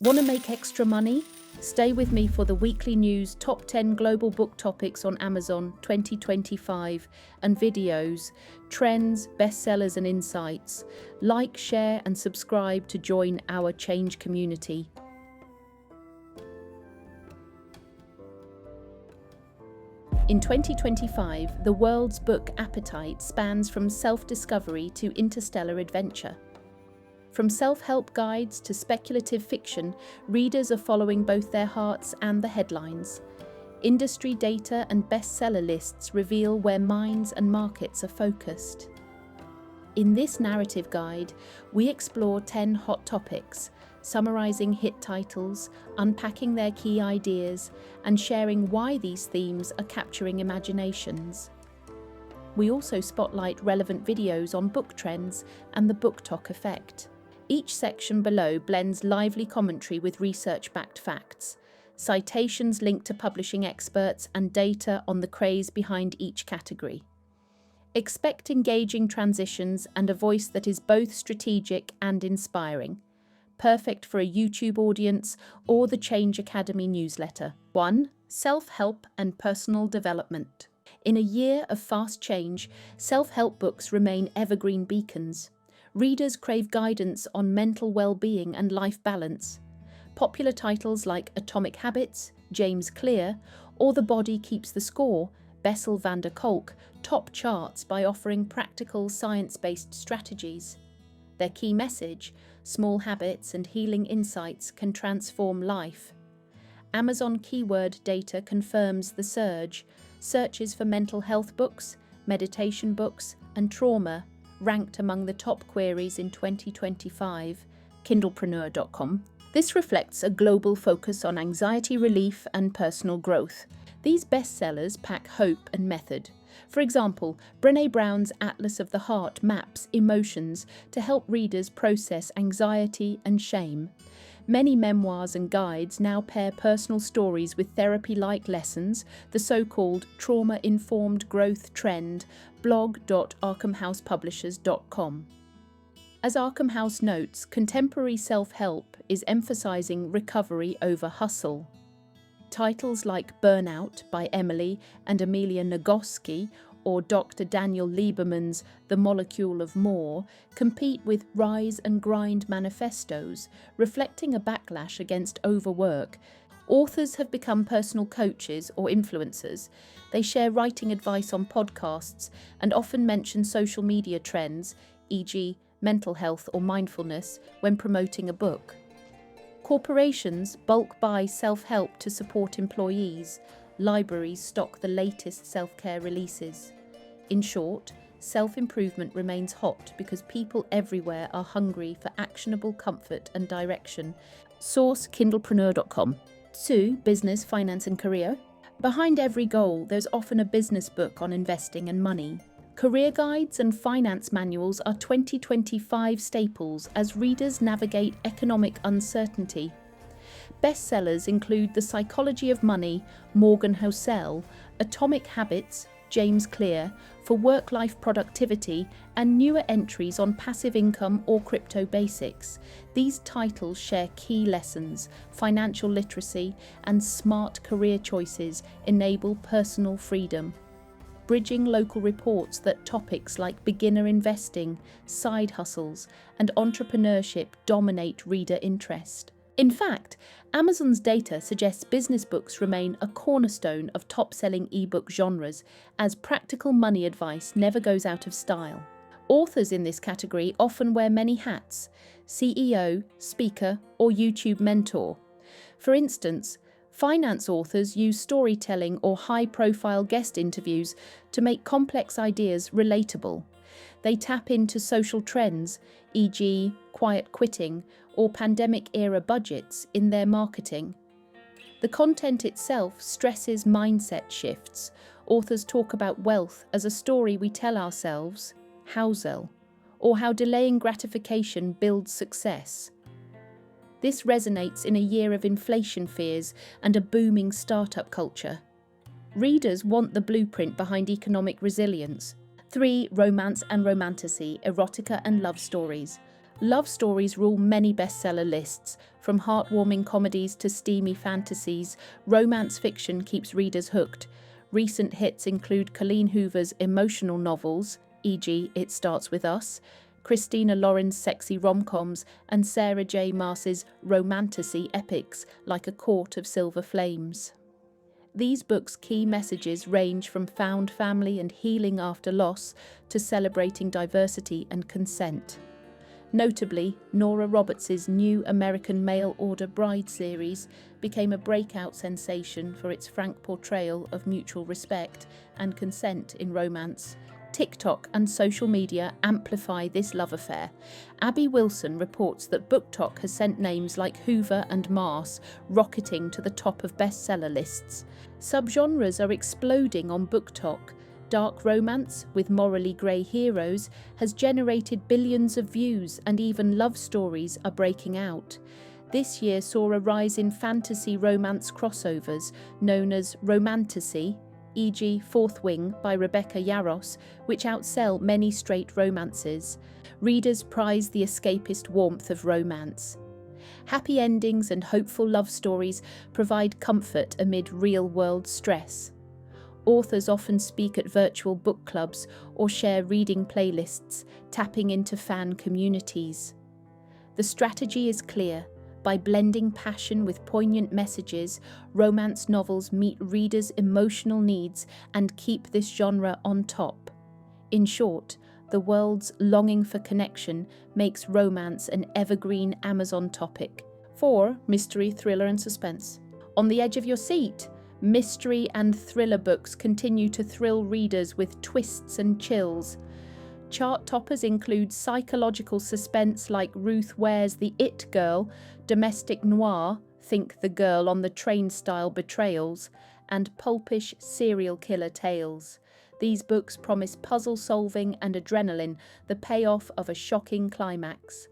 Want to make extra money? Stay with me for the weekly news, top 10 global book topics on Amazon 2025, and videos, trends, bestsellers and insights. Like, share and subscribe to join our change community. In 2025, the world's book appetite spans from self-discovery to interstellar adventure. From self-help guides to speculative fiction, readers are following both their hearts and the headlines. Industry data and bestseller lists reveal where minds and markets are focused. In this narrative guide, we explore 10 hot topics, summarizing hit titles, unpacking their key ideas, and sharing why these themes are capturing imaginations. We also spotlight relevant videos on book trends and the book talk effect. Each section below blends lively commentary with research-backed facts, citations linked to publishing experts, and data on the craze behind each category. Expect engaging transitions and a voice that is both strategic and inspiring, perfect for a YouTube audience or the Change Academy newsletter. 1. Self-help and personal development. In a year of fast change, self-help books remain evergreen beacons. Readers crave guidance on mental well-being and life balance. Popular titles like Atomic Habits, James Clear, or The Body Keeps the Score, Bessel van der Kolk, top charts by offering practical science-based strategies. Their key message, small habits and healing insights can transform life. Amazon keyword data confirms the surge. Searches for mental health books, meditation books, and trauma ranked among the top queries in 2025, kindlepreneur.com. This reflects a global focus on anxiety relief and personal growth. These bestsellers pack hope and method. For example, Brené Brown's Atlas of the Heart maps emotions to help readers process anxiety and shame. Many memoirs and guides now pair personal stories with therapy-like lessons, the so-called trauma-informed growth trend, blog.arkhamhousepublishers.com. As Arkham House notes, contemporary self-help is emphasizing recovery over hustle. Titles like Burnout by Emily and Amelia Nagoski or Dr. Daniel Lieberman's The Molecule of More compete with rise and grind manifestos, reflecting a backlash against overwork. Authors have become personal coaches or influencers. They share writing advice on podcasts and often mention social media trends, e.g. mental health or mindfulness, when promoting a book. Corporations bulk buy self-help to support employees. Libraries stock the latest self-care releases. In short, self-improvement remains hot because people everywhere are hungry for actionable comfort and direction. Source kindlepreneur.com. 2. Business, finance and career. Behind every goal, there's often a business book on investing and money. Career guides and finance manuals are 2025 staples as readers navigate economic uncertainty. Bestsellers include The Psychology of Money, Morgan Housel, Atomic Habits, James Clear, for work-life productivity, and newer entries on passive income or crypto basics. These titles share key lessons, financial literacy, and smart career choices enable personal freedom. Bridging local reports that topics like beginner investing, side hustles, and entrepreneurship dominate reader interest. In fact, Amazon's data suggests business books remain a cornerstone of top-selling ebook genres, as practical money advice never goes out of style. Authors in this category often wear many hats: CEO, speaker, or YouTube mentor. For instance, finance authors use storytelling or high-profile guest interviews to make complex ideas relatable. They tap into social trends, e.g. quiet quitting or pandemic-era budgets, in their marketing. The content itself stresses mindset shifts. Authors talk about wealth as a story we tell ourselves, Housel, or how delaying gratification builds success. This resonates in a year of inflation fears and a booming startup culture. Readers want the blueprint behind economic resilience. 3. Romance and romantasy, erotica and love stories. Love stories rule many bestseller lists. From heartwarming comedies to steamy fantasies, romance fiction keeps readers hooked. Recent hits include Colleen Hoover's emotional novels, e.g. It Starts With Us, Christina Lauren's sexy rom-coms, and Sarah J. Maas's romantasy epics like A Court of Silver Flames. These books' key messages range from found family and healing after loss to celebrating diversity and consent. Notably, Nora Roberts' new American mail-order bride series became a breakout sensation for its frank portrayal of mutual respect and consent in romance. TikTok and social media amplify this love affair. Abby Wilson reports that BookTok has sent names like Hoover and Maas rocketing to the top of bestseller lists. Subgenres are exploding on BookTok. Dark romance, with morally grey heroes, has generated billions of views, and even love stories are breaking out. This year saw a rise in fantasy romance crossovers known as Romantasy, e.g. Fourth Wing by Rebecca Yarros, which outsell many straight romances. Readers prize the escapist warmth of romance. Happy endings and hopeful love stories provide comfort amid real-world stress. Authors often speak at virtual book clubs or share reading playlists, tapping into fan communities. The strategy is clear. By blending passion with poignant messages, romance novels meet readers' emotional needs and keep this genre on top. In short, the world's longing for connection makes romance an evergreen Amazon topic. 4. Mystery, thriller and suspense. On the edge of your seat, mystery and thriller books continue to thrill readers with twists and chills. Chart toppers include psychological suspense like Ruth Ware's The It Girl, domestic noir, think The Girl on the Train style betrayals, and pulpish serial killer tales. These books promise puzzle solving and adrenaline, the payoff of a shocking climax.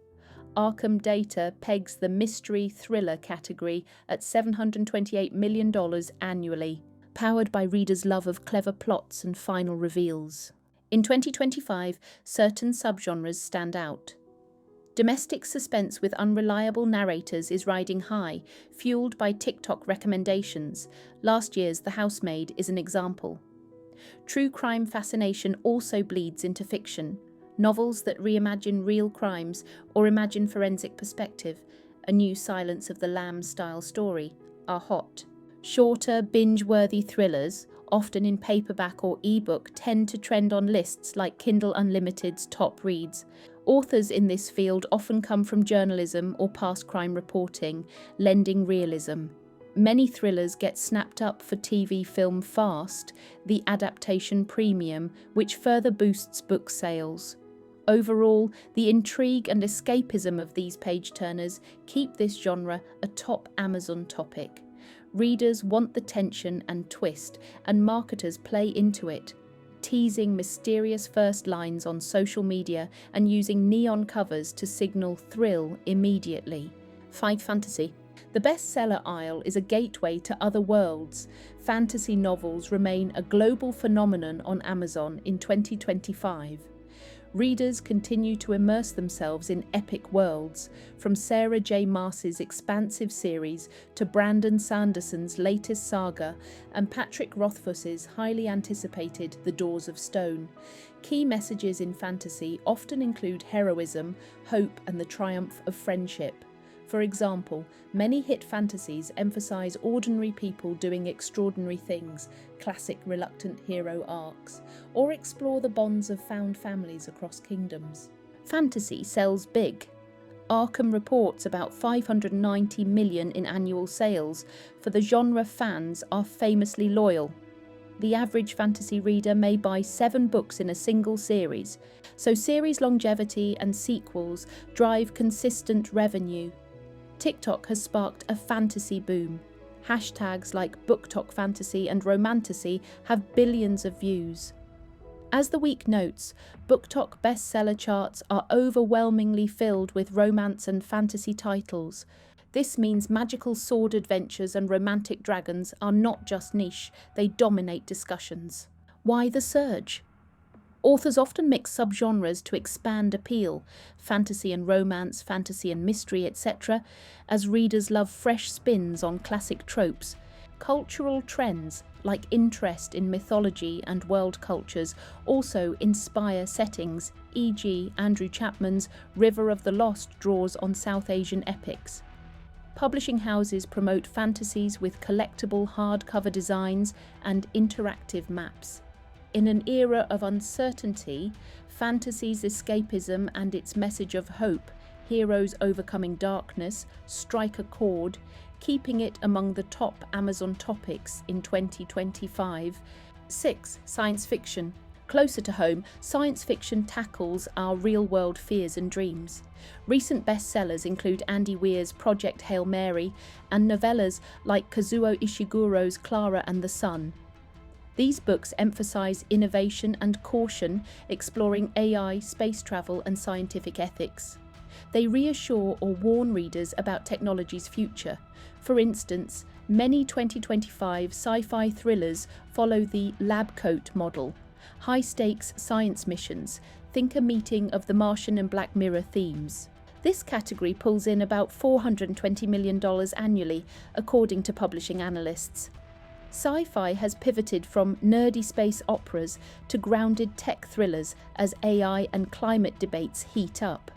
Arkham Data pegs the mystery thriller category at $728 million annually, powered by readers' love of clever plots and final reveals. In 2025, certain subgenres stand out. Domestic suspense with unreliable narrators is riding high, fueled by TikTok recommendations. Last year's The Housemaid is an example. True crime fascination also bleeds into fiction. Novels that reimagine real crimes or imagine forensic perspective, a new Silence of the Lambs style story, are hot. Shorter, binge-worthy thrillers, often in paperback or ebook, tend to trend on lists like Kindle Unlimited's top reads. Authors in this field often come from journalism or past crime reporting, lending realism. Many thrillers get snapped up for TV film fast, the adaptation premium, which further boosts book sales. Overall, the intrigue and escapism of these page-turners keep this genre a top Amazon topic. Readers want the tension and twist, and marketers play into it, teasing mysterious first lines on social media and using neon covers to signal thrill immediately. 5. Fantasy. The bestseller aisle is a gateway to other worlds. Fantasy novels remain a global phenomenon on Amazon in 2025. Readers continue to immerse themselves in epic worlds, from Sarah J. Maas's expansive series to Brandon Sanderson's latest saga and Patrick Rothfuss's highly anticipated The Doors of Stone. Key messages in fantasy often include heroism, hope, and the triumph of friendship. For example, many hit fantasies emphasize ordinary people doing extraordinary things, classic reluctant hero arcs, or explore the bonds of found families across kingdoms. Fantasy sells big. Arkham reports about 590 million in annual sales. For the genre, fans are famously loyal. The average fantasy reader may buy 7 books in a single series, so series longevity and sequels drive consistent revenue. TikTok has sparked a fantasy boom. Hashtags like BookTok Fantasy and Romantasy have billions of views. As the week notes, BookTok bestseller charts are overwhelmingly filled with romance and fantasy titles. This means magical sword adventures and romantic dragons are not just niche, they dominate discussions. Why the surge? Authors often mix subgenres to expand appeal, fantasy and romance, fantasy and mystery, etc., as readers love fresh spins on classic tropes. Cultural trends, like interest in mythology and world cultures, also inspire settings, e.g. Andrew Chapman's River of the Lost draws on South Asian epics. Publishing houses promote fantasies with collectible hardcover designs and interactive maps. In an era of uncertainty, fantasy's escapism and its message of hope, heroes overcoming darkness, strike a chord, keeping it among the top Amazon topics in 2025. 6. Science fiction. Closer to home, science fiction tackles our real-world fears and dreams. Recent bestsellers include Andy Weir's Project Hail Mary and novellas like Kazuo Ishiguro's Clara and the Sun. These books emphasize innovation and caution, exploring AI, space travel, and scientific ethics. They reassure or warn readers about technology's future. For instance, many 2025 sci-fi thrillers follow the lab coat model. High-stakes science missions, think a meeting of the Martian and Black Mirror themes. This category pulls in about $420 million annually, according to publishing analysts. Sci-fi has pivoted from nerdy space operas to grounded tech thrillers as AI and climate debates heat up.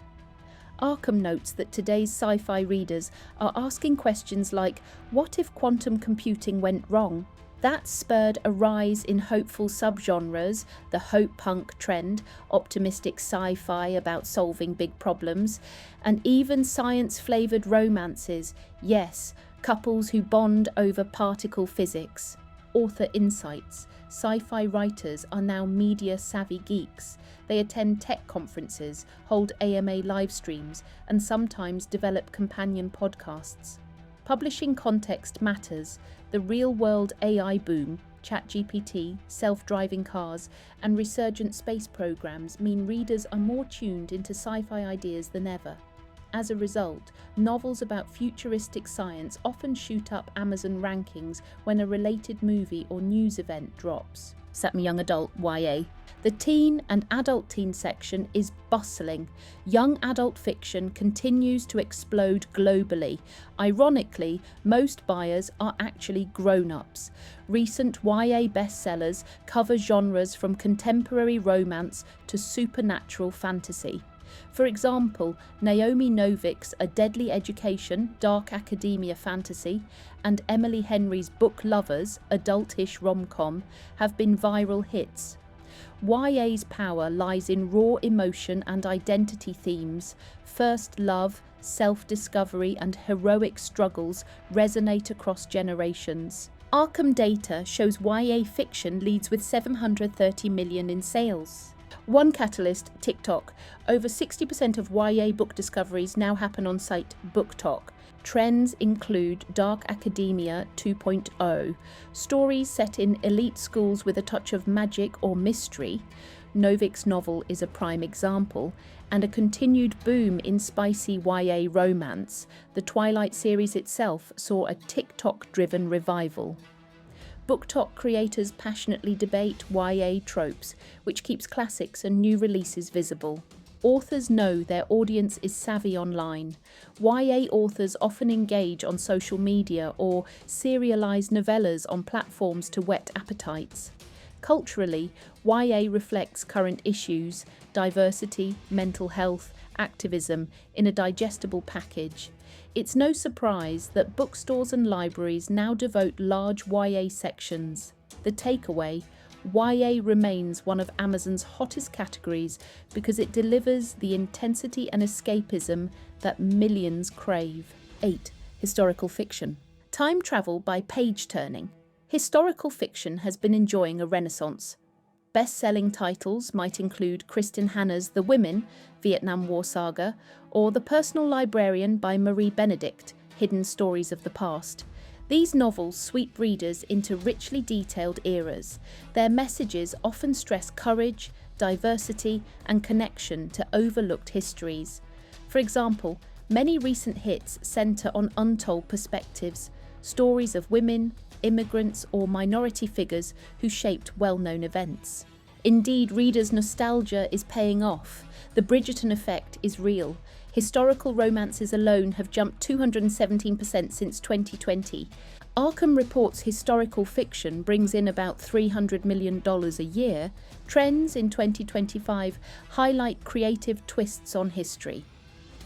Arkham notes that today's sci-fi readers are asking questions like, what if quantum computing went wrong? That spurred a rise in hopeful subgenres, the hope punk trend, optimistic sci-fi about solving big problems, and even science-flavoured romances, yes, couples who bond over particle physics. Author insights. Sci-fi writers are now media-savvy geeks. They attend tech conferences, hold AMA live streams, and sometimes develop companion podcasts. Publishing context matters. The real-world AI boom, ChatGPT, self-driving cars, and resurgent space programs mean readers are more tuned into sci-fi ideas than ever. As a result, novels about futuristic science often shoot up Amazon rankings when a related movie or news event drops. Set young adult YA. The teen and adult teen section is bustling. Young adult fiction continues to explode globally. Ironically, most buyers are actually grown-ups. Recent YA bestsellers cover genres from contemporary romance to supernatural fantasy. For example, Naomi Novik's A Deadly Education, dark academia fantasy, and Emily Henry's Book Lovers, adultish rom-com, have been viral hits. YA's power lies in raw emotion and identity themes. First love, self-discovery, and heroic struggles resonate across generations. Arkham data shows YA fiction leads with 730 million in sales. One catalyst, TikTok. Over 60% of YA book discoveries now happen on site BookTok. Trends include Dark Academia 2.0, stories set in elite schools with a touch of magic or mystery. Novik's novel is a prime example, and a continued boom in spicy YA romance. The Twilight series itself saw a TikTok-driven revival. BookTok creators passionately debate YA tropes, which keeps classics and new releases visible. Authors know their audience is savvy online. YA authors often engage on social media or serialize novellas on platforms to whet appetites. Culturally, YA reflects current issues, diversity, mental health, activism, in a digestible package. It's no surprise that bookstores and libraries now devote large YA sections. The takeaway: YA remains one of Amazon's hottest categories because it delivers the intensity and escapism that millions crave. 8. Historical fiction. Time travel by page turning. Historical fiction has been enjoying a renaissance. Best-selling titles might include Kristen Hanna's The Women, Vietnam War Saga, or The Personal Librarian by Marie Benedict, Hidden Stories of the Past. These novels sweep readers into richly detailed eras. Their messages often stress courage, diversity, and connection to overlooked histories. For example, many recent hits centre on untold perspectives, stories of women, immigrants, or minority figures who shaped well-known events. Indeed, readers' nostalgia is paying off. The Bridgerton effect is real. Historical romances alone have jumped 217% since 2020. Arkham reports historical fiction brings in about $300 million a year. Trends in 2025 highlight creative twists on history.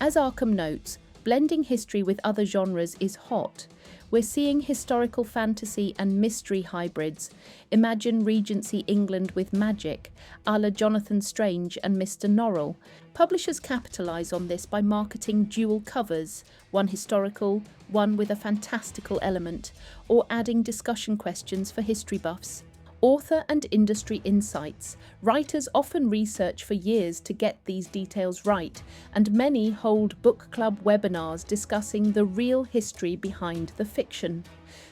As Arkham notes, blending history with other genres is hot. We're seeing historical fantasy and mystery hybrids. Imagine Regency England with magic, a la Jonathan Strange and Mr. Norrell. Publishers capitalise on this by marketing dual covers, one historical, one with a fantastical element, or adding discussion questions for history buffs. Author and industry insights. Writers often research for years to get these details right, and many hold book club webinars discussing the real history behind the fiction.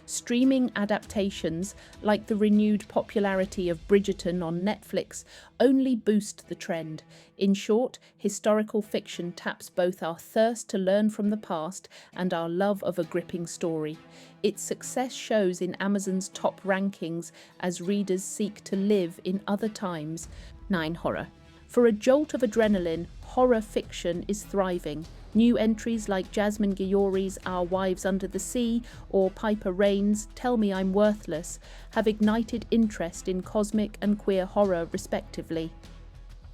Streaming adaptations, like the renewed popularity of Bridgerton on Netflix, only boost the trend. In short, historical fiction taps both our thirst to learn from the past and our love of a gripping story. Its success shows in Amazon's top rankings as readers seek to live in other times. 9. Horror. For a jolt of adrenaline, horror fiction is thriving. New entries like Jasmine Guillory's Our Wives Under the Sea or Piper Rain's Tell Me I'm Worthless have ignited interest in cosmic and queer horror respectively.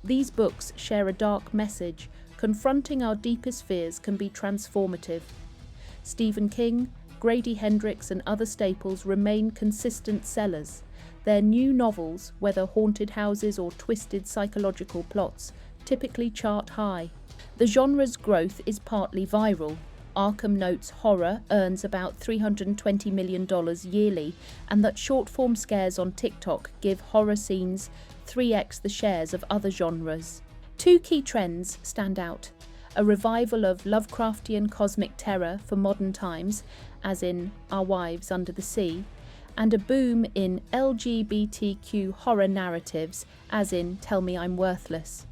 These books share a dark message. Confronting our deepest fears can be transformative. Stephen King, Grady Hendrix and other staples remain consistent sellers. Their new novels, whether haunted houses or twisted psychological plots, typically chart high. The genre's growth is partly viral. Arkham notes horror earns about $320 million yearly, and that short-form scares on TikTok give horror scenes 3x the shares of other genres. Two key trends stand out. A revival of Lovecraftian cosmic terror for modern times, as in Our Wives Under the Sea, and a boom in LGBTQ horror narratives, as in Tell Me I'm Worthless.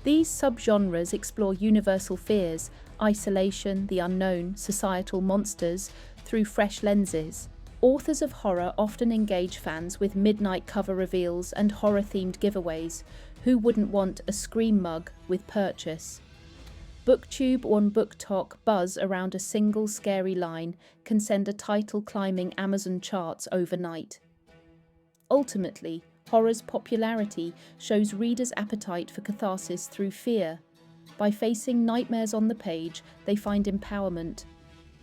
These subgenres explore universal fears, isolation, the unknown, societal monsters, through fresh lenses. Authors of horror often engage fans with midnight cover reveals and horror-themed giveaways. Who wouldn't want a Scream mug with purchase? BookTube or BookTok buzz around a single scary line can send a title climbing Amazon charts overnight. Ultimately, horror's popularity shows readers' appetite for catharsis through fear. By facing nightmares on the page, they find empowerment.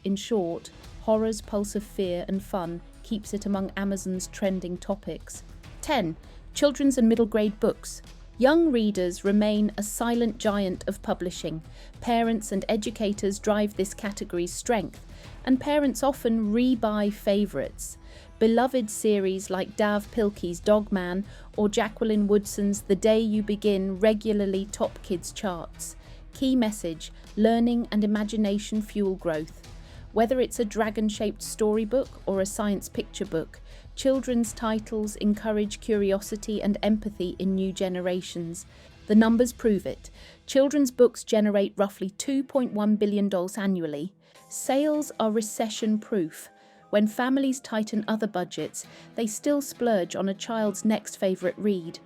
In short, horror's pulse of fear and fun keeps it among Amazon's trending topics. 10. Children's and middle grade books. Young readers remain a silent giant of publishing. Parents and educators drive this category's strength, and parents often rebuy favourites. Beloved series like Dav Pilkey's Dogman or Jacqueline Woodson's The Day You Begin regularly top kids' charts. Key message: learning and imagination fuel growth. Whether it's a dragon-shaped storybook or a science picture book, children's titles encourage curiosity and empathy in new generations. The numbers prove it. Children's books generate roughly $2.1 billion annually. Sales are recession-proof. When families tighten other budgets, they still splurge on a child's next favourite read.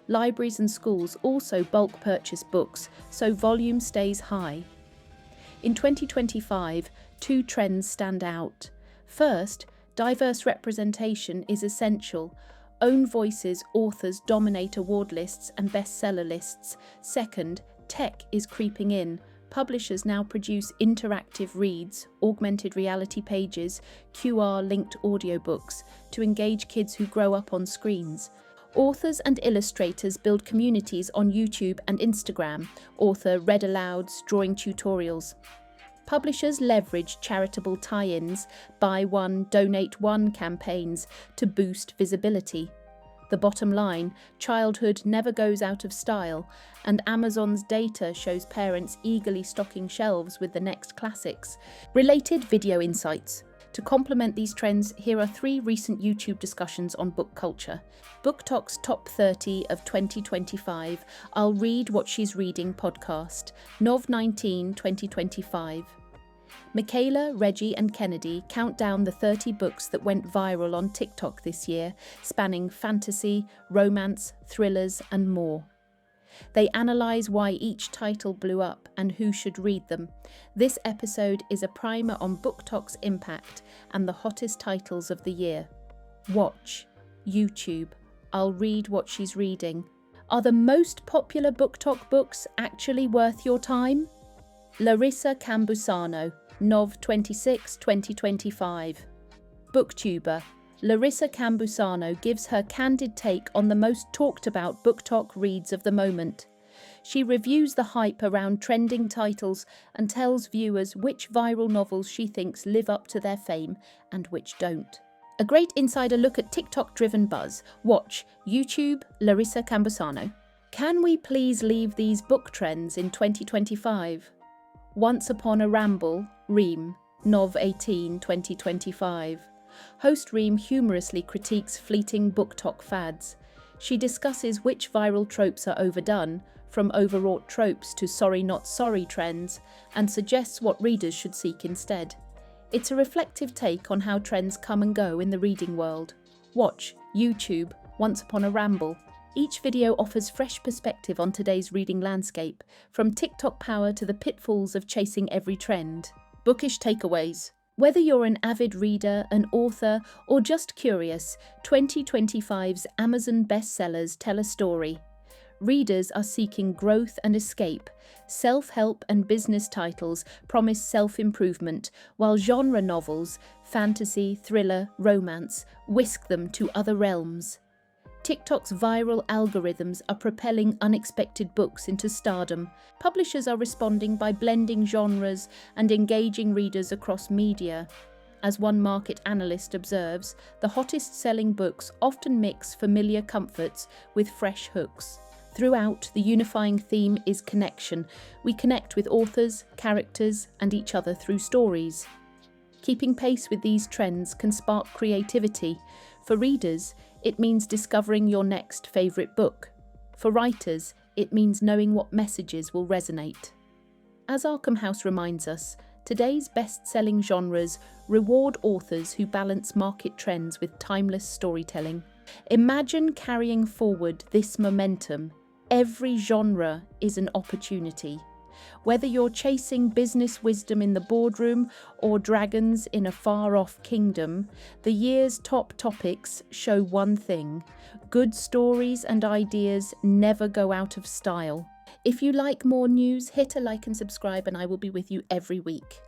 Libraries and schools also bulk purchase books, so volume stays high. In 2025, two trends stand out. First, diverse representation is essential. Own voices authors dominate award lists and bestseller lists. Second, tech is creeping in. Publishers now produce interactive reads, augmented reality pages, QR-linked audiobooks to engage kids who grow up on screens. Authors and illustrators build communities on YouTube and Instagram, author read alouds, drawing tutorials. Publishers leverage charitable tie-ins, buy one, donate one campaigns to boost visibility. The bottom line, childhood never goes out of style, and Amazon's data shows parents eagerly stocking shelves with the next classics. Related video insights. To complement these trends, here are 3 recent YouTube discussions on book culture. BookTok's Top 30 of 2025, I'll Read What She's Reading podcast, Nov 19, 2025. Michaela, Reggie and Kennedy count down the 30 books that went viral on TikTok this year, spanning fantasy, romance, thrillers and more. They analyse why each title blew up and who should read them. This episode is a primer on BookTok's impact and the hottest titles of the year. Watch, YouTube, I'll read what she's reading. Are the most popular BookTok books actually worth your time? Larissa Campusano, Nov 26, 2025. Booktuber. Larissa Campusano gives her candid take on the most talked about BookTok reads of the moment. She reviews the hype around trending titles and tells viewers which viral novels she thinks live up to their fame and which don't. A great insider look at TikTok-driven buzz. Watch, YouTube, Larissa Campusano. Can we please leave these book trends in 2025? Once Upon a Ramble, Reem, Nov 18, 2025. Host Reem humorously critiques fleeting BookTok fads. She discusses which viral tropes are overdone, from overwrought tropes to sorry not sorry trends, and suggests what readers should seek instead. It's a reflective take on how trends come and go in the reading world. Watch, YouTube, Once Upon a Ramble. Each video offers fresh perspective on today's reading landscape, from TikTok power to the pitfalls of chasing every trend. Bookish takeaways. Whether you're an avid reader, an author, or just curious, 2025's Amazon bestsellers tell a story. Readers are seeking growth and escape. Self-help and business titles promise self-improvement, while genre novels, fantasy, thriller, romance, whisk them to other realms. TikTok's viral algorithms are propelling unexpected books into stardom. Publishers are responding by blending genres and engaging readers across media. As one market analyst observes, the hottest-selling books often mix familiar comforts with fresh hooks. Throughout, the unifying theme is connection. We connect with authors, characters, and each other through stories. Keeping pace with these trends can spark creativity. For readers, it means discovering your next favourite book. For writers, it means knowing what messages will resonate. As Arkham House reminds us, today's best-selling genres reward authors who balance market trends with timeless storytelling. Imagine carrying forward this momentum. Every genre is an opportunity. Whether you're chasing business wisdom in the boardroom or dragons in a far-off kingdom, the year's top topics show one thing: good stories and ideas never go out of style. If you like more news, hit a like and subscribe, and I will be with you every week.